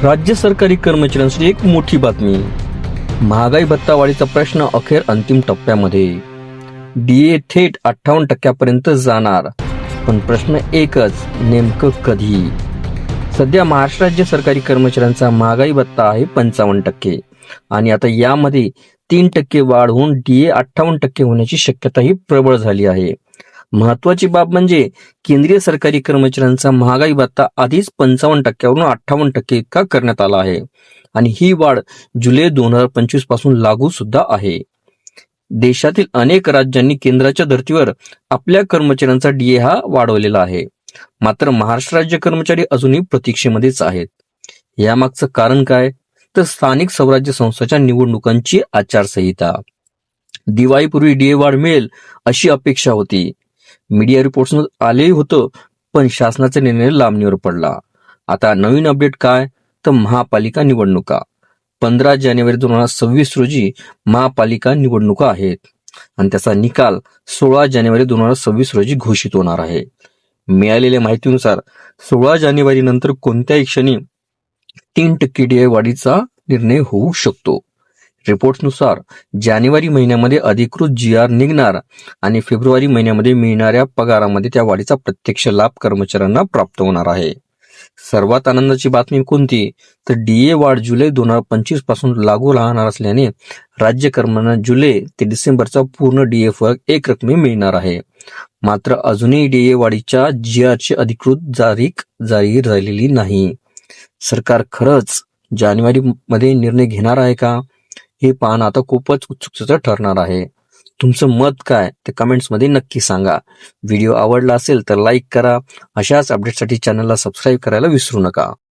राज्य सरकारी कर्मचाऱ्यांसाठी एक मोठी बातमी. महागाई भत्ता वाढीचा प्रश्न अखेर अंतिम टप्प्यामध्ये. डीए थेट 58% जाणार, पण प्रश्न एकच, नेमकं कधी? सध्या महाराष्ट्र राज्य सरकारी कर्मचाऱ्यांचा महागाई भत्ता आहे 55% आणि आता यामध्ये 3% वाढ होऊन डीए 58% होण्याची शक्यताही प्रबळ झाली आहे. महत्वाची बाब म्हणजे केंद्रीय सरकारी कर्मचाऱ्यांचा महागाई भत्ता आधीच 55%वरून 58% इतका करण्यात आला आहे आणि ही वाढ जुलै 2025 पासून लागू सुद्धा आहे. देशातील अनेक राज्यांनी केंद्राच्या धर्तीवर आपल्या कर्मचाऱ्यांचा डीए हा वाढवलेला आहे. मात्र महाराष्ट्र राज्य कर्मचारी अजूनही प्रतीक्षेमध्येच आहेत. यामागचं कारण काय? तर स्थानिक स्वराज्य संस्थांच्या निवडणुकांची आचारसंहिता. दिवाळीपूर्वी डीए वाढ मिळेल अशी अपेक्षा होती. मीडिया रिपोर्ट्स आलेही होतं, पण शासनाचा निर्णय लांबणीवर पडला. आता नवीन अपडेट काय? तर महापालिका निवडणुका. 15 जानेवारी 2026 रोजी महापालिका निवडणुका आहेत आणि त्याचा निकाल 16 जानेवारी 2026 रोजी घोषित होणार आहे. मिळालेल्या माहितीनुसार 16 जानेवारी नंतर कोणत्याही क्षणी 3% डीए वाढीचा निर्णय होऊ शकतो. रिपोर्ट्सनुसार जानेवारी महिन्यामध्ये अधिकृत GR निघणार आणि फेब्रुवारी महिन्यामध्ये मिळणाऱ्या पगारामध्ये त्या वाढीचा प्रत्यक्ष लाभ कर्मचाऱ्यांना प्राप्त होणार आहे. सर्वात आनंदाची बातमी कोणती? तर डीए वाढ जुलै 2025 पासून लागू राहणार असल्याने राज्य कर्मचाऱ्यांना जुलै ते डिसेंबरचा पूर्ण डीए फरक एक रकमी मिळणार आहे. मात्र अजूनही डीए वाढीच्या GRची अधिकृत जाहीर झालेली नाही. सरकार खरंच जानेवारी मध्ये निर्णय घेणार आहे का? हे पाहणं आता खूपच उत्सुकतेचं ठरणार आहे. तुमचं मत काय ते कमेंट्समध्ये नक्की सांगा. व्हिडिओ आवडला असेल तर लाईक करा. अशाच अपडेटसाठी चॅनलला सबस्क्राईब करायला विसरू नका.